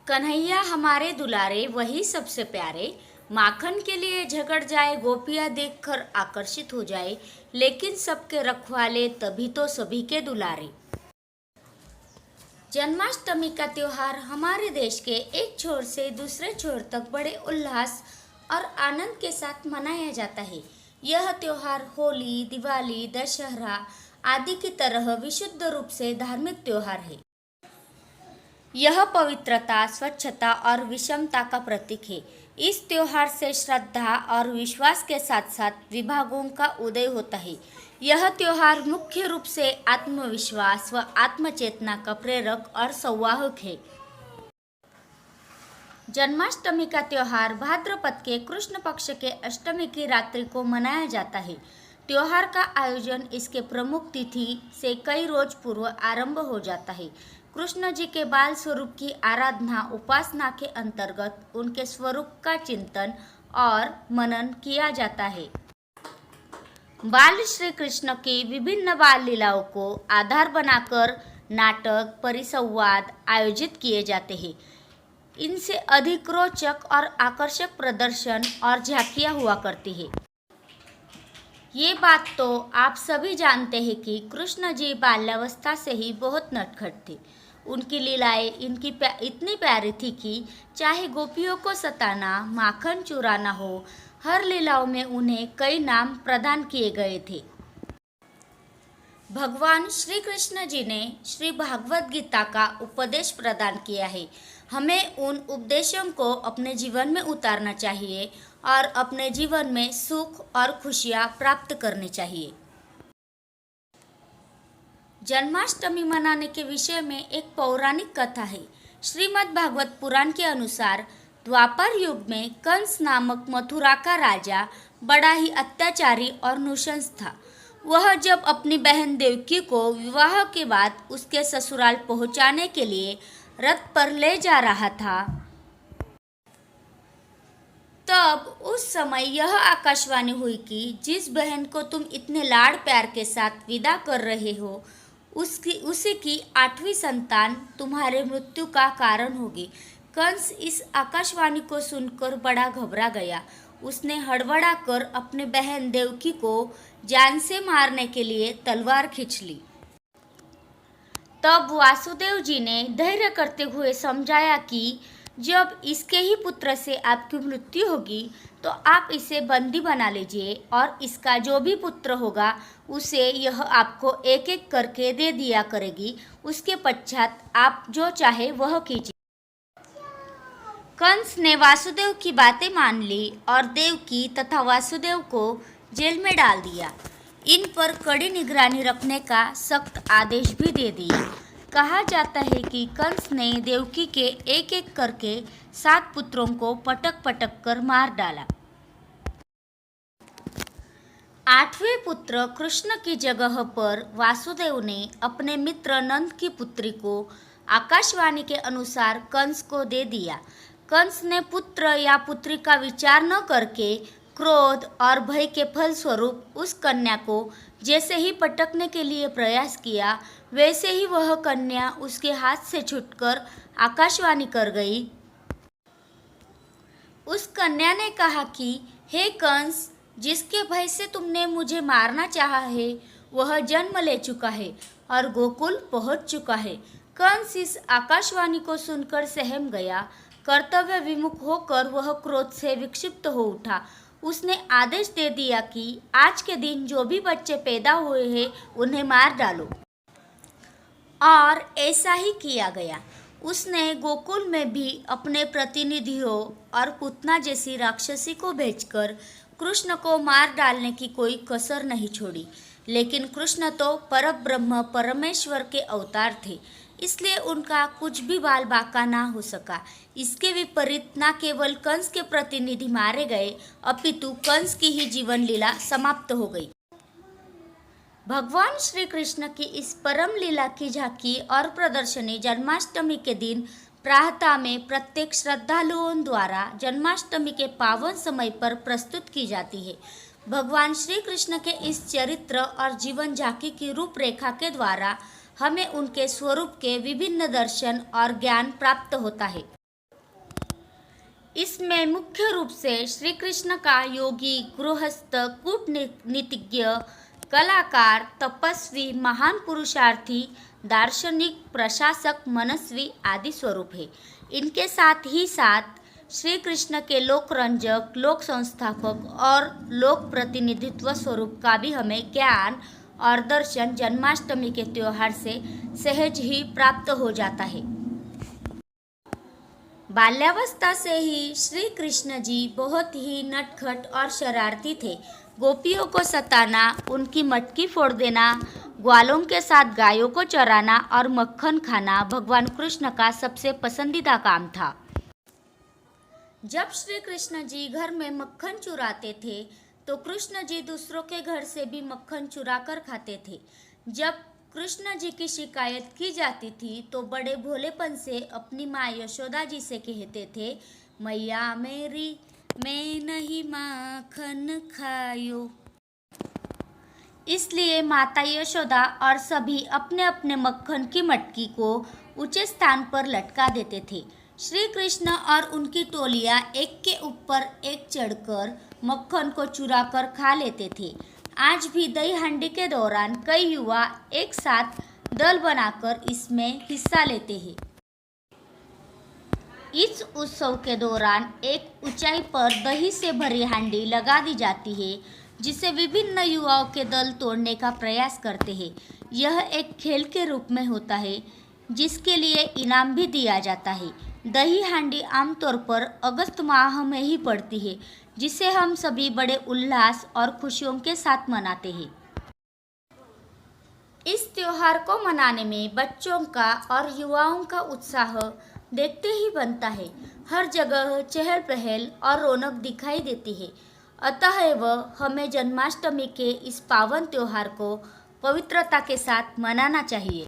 कन्हैया हमारे दुलारे वही सबसे प्यारे, माखन के लिए झगड़ जाए गोपियां देखकर आकर्षित हो जाए, लेकिन सबके रखवाले तभी तो सभी के दुलारे। जन्माष्टमी का त्योहार हमारे देश के एक छोर से दूसरे छोर तक बड़े उल्लास और आनंद के साथ मनाया जाता है। यह त्योहार होली, दिवाली, दशहरा आदि की तरह विशुद्ध रूप से धार्मिक त्योहार है। यह पवित्रता, स्वच्छता और विषमता का प्रतीक है। इस त्योहार से श्रद्धा और विश्वास के साथ साथ विभागों का उदय होता है। यह त्योहार मुख्य रूप से आत्मविश्वास व आत्मचेतना का प्रेरक और संवाहक है। जन्माष्टमी का त्योहार भाद्रपद के कृष्ण पक्ष के अष्टमी की रात्रि को मनाया जाता है। त्योहार का आयोजन इसके प्रमुख तिथि से कई रोज पूर्व आरंभ हो जाता है। कृष्ण जी के बाल स्वरूप की आराधना उपासना के अंतर्गत उनके स्वरूप का चिंतन और मनन किया जाता है। बाल श्री कृष्ण की विभिन्न बाल लीलाओं को आधार बनाकर नाटक, परिसंवाद आयोजित किए जाते हैं। इनसे अधिक रोचक और आकर्षक प्रदर्शन और झांकियां हुआ करती है। ये बात तो आप सभी जानते हैं कि कृष्ण जी बाल्यावस्था से ही बहुत नटखट थे। उनकी लीलाएं इतनी प्यारी थी कि चाहे गोपियों को सताना, माखन चुराना हो, हर लीलाओं में उन्हें कई नाम प्रदान किए गए थे। भगवान श्री कृष्ण जी ने श्री भागवत गीता का उपदेश प्रदान किया है। हमें उन उपदेशों को अपने जीवन में उतारना चाहिए और अपने जीवन में सुख और खुशियाँ प्राप्त करनी चाहिए। जन्माष्टमी मनाने के विषय में एक पौराणिक कथा है। श्रीमद् भागवत पुराण के अनुसार द्वापर युग में कंस नामक मथुरा का राजा बड़ा ही अत्याचारी और नृशंस था। वह जब अपनी बहन देवकी को विवाह के बाद उसके ससुराल पहुंचाने के लिए रथ पर ले जा रहा था, तब उस समय यह आकाशवाणी हुई कि जिस बहन को तुम इतने लाड़ प्यार के साथ विदा कर रहे हो, उसी की 8वीं संतान तुम्हारे मृत्यु का कारण होगी। कंस इस आकाशवाणी को सुनकर बड़ा घबरा गया। उसने हड़बड़ा कर अपनी बहन देवकी को जान से मारने के लिए तलवार खींच ली। तब वासुदेव जी ने धैर्य करते हुए समझाया कि जब इसके ही पुत्र से आपकी मृत्यु होगी तो आप इसे बंदी बना लीजिए और इसका जो भी पुत्र होगा उसे यह आपको एक एक करके दे दिया करेगी। उसके पश्चात आप जो चाहे वह कीजिए। कंस ने वासुदेव की बातें मान ली और देवकी तथा वासुदेव को जेल में डाल दिया। इन पर कड़ी निगरानी रखने का सख्त आदेश भी दे दिया। कहा जाता है कि कंस ने देवकी के एक एक करके 7 पुत्रों को पटक पटक कर मार डाला। 8वें पुत्र कृष्ण की जगह पर वासुदेव ने अपने मित्र नंद की पुत्री को आकाशवाणी के अनुसार कंस को दे दिया। कंस ने पुत्र या पुत्री का विचार न करके क्रोध और भय के फलस्वरूप उस कन्या को जैसे ही पटकने के लिए प्रयास किया, वैसे ही वह कन्या उसके हाथ से छूटकर आकाशवाणी कर गई। उस कन्या ने कहा कि हे कंस, जिसके भय से तुमने मुझे मारना चाहा है वह जन्म ले चुका है और गोकुल पहुंच चुका है। कंस इस आकाशवाणी को सुनकर सहम गया। कर्तव्य विमुख होकर वह क्रोध से विक्षिप्त हो उठा। उसने आदेश दे दिया कि आज के दिन जो भी बच्चे पैदा हुए हैं उन्हें मार डालो। और ऐसा ही किया गया। उसने गोकुल में भी अपने प्रतिनिधियों और पूतना जैसी राक्षसी को भेजकर कृष्ण को मार डालने की कोई कसर नहीं छोड़ी। लेकिन कृष्ण तो परब्रह्म परमेश्वर के अवतार थे, इसलिए उनका कुछ भी बाल बाका ना हो सका। इसके विपरीत न केवल कंस के प्रतिनिधि मारे गए, अपितु कंस की ही जीवन लीला समाप्त हो गई। भगवान श्री कृष्ण की इस परम लीला की झांकी और प्रदर्शनी जन्माष्टमी के दिन प्रातः में प्रत्येक श्रद्धालुओं द्वारा जन्माष्टमी के पावन समय पर प्रस्तुत की जाती है। भगवान श्री कृष्ण के इस चरित्र और जीवन झांकी की रूपरेखा के द्वारा हमें उनके स्वरूप के विभिन्न दर्शन और ज्ञान प्राप्त होता है। इसमें मुख्य रूप से श्री कृष्ण का योगी, गृहस्थ, कूटनीतिज्ञ, कलाकार, तपस्वी, महान पुरुषार्थी, दार्शनिक, प्रशासक, मनस्वी आदि स्वरूप है। इनके साथ ही साथ श्री कृष्ण के लोकरंजक, लोक संस्थापक और लोक प्रतिनिधित्व स्वरूप का भी हमें ज्ञान और दर्शन जन्माष्टमी के त्योहार से सहज ही प्राप्त हो जाता है। बाल्यावस्था से ही श्री कृष्ण जी बहुत ही नटखट और शरारती थे। गोपियों को सताना, उनकी मटकी फोड़ देना, ग्वालों के साथ गायों को चराना और मक्खन खाना भगवान कृष्ण का सबसे पसंदीदा काम था। जब श्री कृष्ण जी घर में मक्खन चुराते थे तो कृष्ण जी दूसरों के घर से भी मक्खन चुरा कर खाते थे। जब कृष्ण जी की शिकायत की जाती थी तो बड़े भोलेपन से अपनी माँ यशोदा जी से कहते थे, मैया मेरी मैं नहीं माखन खायो। इसलिए माता यशोदा और सभी अपने अपने मक्खन की मटकी को ऊंचे स्थान पर लटका देते थे। श्री कृष्ण और उनकी टोलियां एक के ऊपर एक चढ़कर मक्खन को चुराकर खा लेते थे। आज भी दही हांडी के दौरान कई युवा एक साथ दल बनाकर इसमें हिस्सा लेते हैं। इस उत्सव के दौरान एक ऊंचाई पर दही से भरी हांडी लगा दी जाती है, जिसे विभिन्न युवाओं के दल तोड़ने का प्रयास करते हैं। यह एक खेल के रूप में होता है, जिसके लिए इनाम भी दिया जाता है। दही हांडी आमतौर पर अगस्त माह में ही पड़ती है, जिसे हम सभी बड़े उल्लास और खुशियों के साथ मनाते हैं। इस त्योहार को मनाने में बच्चों का और युवाओं का उत्साह देखते ही बनता है। हर जगह चहल पहल और रौनक दिखाई देती है। अतएव हमें जन्माष्टमी के इस पावन त्योहार को पवित्रता के साथ मनाना चाहिए।